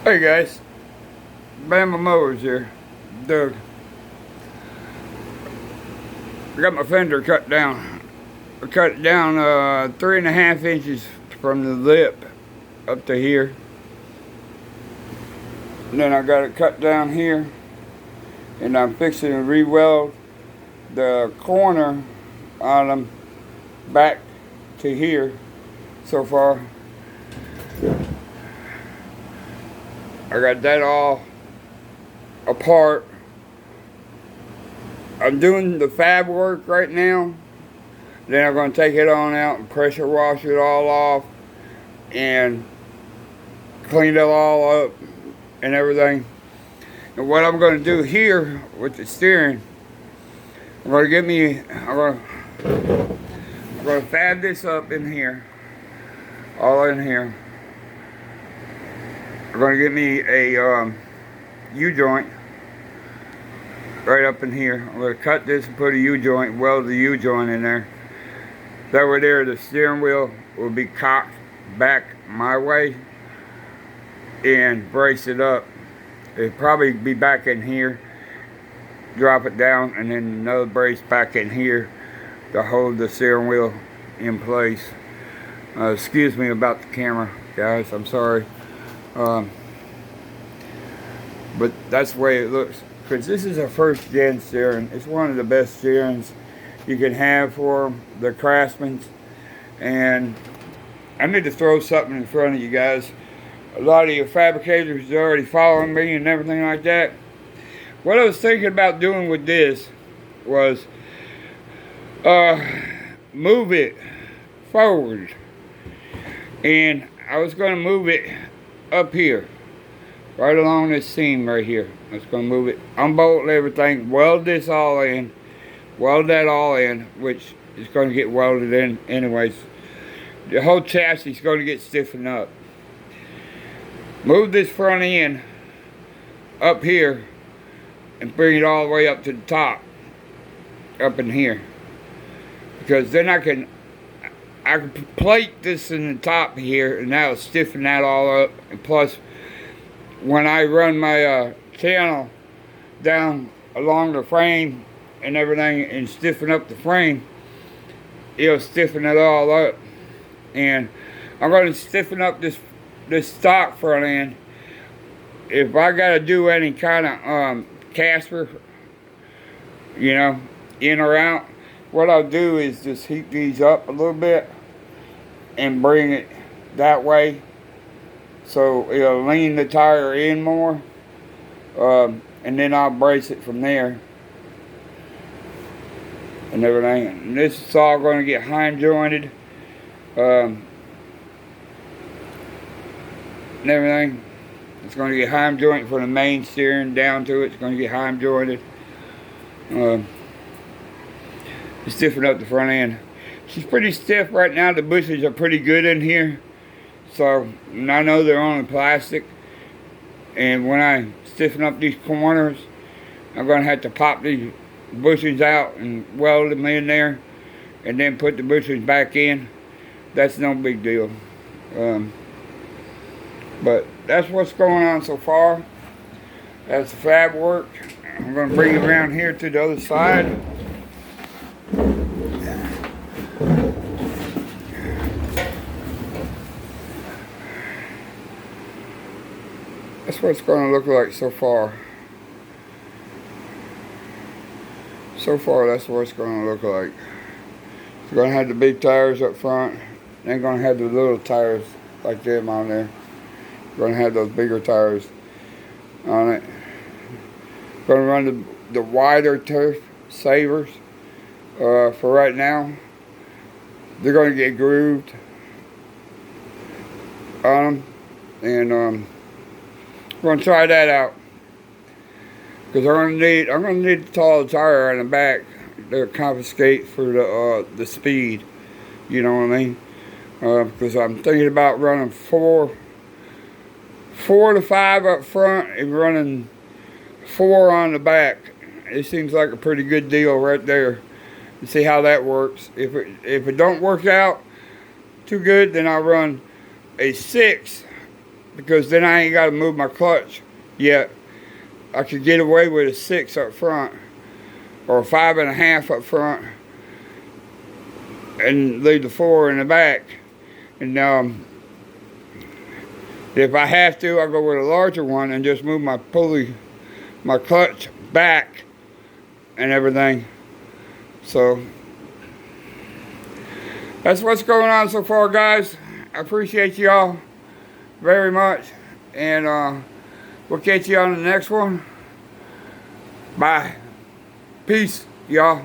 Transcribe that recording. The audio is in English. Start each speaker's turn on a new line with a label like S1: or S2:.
S1: Hey guys, Bama Mowers here. Doug. I got my fender cut down. I cut it down 3.5 inches from the lip up to here. And then I got it cut down here. And I'm fixing to re-weld the corner on them back to here so far. I got that all apart. I'm doing the fab work right now. Then I'm going to take it on out and pressure wash it all off and clean it all up and everything. And what I'm going to do here with the steering, I'm going to fab this up in here, all in here. I'm going to get me a U-joint right up in here. I'm going to cut this and put a U-joint, weld the U-joint in there. That way there, the steering wheel will be cocked back my way and brace it up. It'll probably be back in here, drop it down, and then another brace back in here to hold the steering wheel in place. Excuse me about the camera, guys, I'm sorry. But that's the way it looks, because this is a first gen steering. It's one of the best steerings you can have for the Craftsman. And I need to throw something in front of you guys. A lot of your fabricators are already following me and everything like that. What I was thinking about doing with this was move it forward, and I was going to move it up here, right along this seam right here. I was going to move it, unbolt everything, weld this all in, weld that all in, which is going to get welded in anyways. The whole chassis is going to get stiffened up. Move this front end up here and bring it all the way up to the top, up in here, because then I can plate this in the top here, and that'll stiffen that all up. And plus, when I run my channel down along the frame and everything and stiffen up the frame, it'll stiffen it all up. And I'm going to stiffen up this stock front end. If I got to do any kind of Casper, you know, in or out, what I'll do is just heat these up a little bit and bring it that way, so it'll lean the tire in more, and then I'll brace it from there and everything. And this is all going to get heim jointed and everything. It's going to get heim jointed from the main steering down to it. It's going to get heim jointed. Stiffen up the front end. She's pretty stiff right now. The bushes are pretty good in here, so I know they're only plastic, and when I stiffen up these corners, I'm going to have to pop these bushes out and weld them in there and then put the bushes back in. That's no big deal. But that's what's going on so far. That's the fab work. I'm going to bring it around here to the other side. That's what it's going to look like so far. So far, that's what it's going to look like. It's going to have the big tires up front. They're going to have the little tires like them on there. Going to have those bigger tires on it. Going to run the wider turf savers for right now. They're going to get grooved on them, and I'm going to try that out, because I'm going to need a tall tire on the back to compensate for the speed. You know what I mean? Because I'm thinking about running four to five up front and running 4 on the back. It seems like a pretty good deal right there. And see how that works. If it don't work out too good, then I'll run a 6 because then I ain't got to move my clutch yet. I could get away with a 6 up front or a 5.5 up front and leave the 4 in the back. And if I have to, I'll go with a larger one and just move my pulley, my clutch back and everything. So that's what's going on so far, guys. I appreciate y'all very much, and we'll catch you on the next one. Bye. Peace, y'all.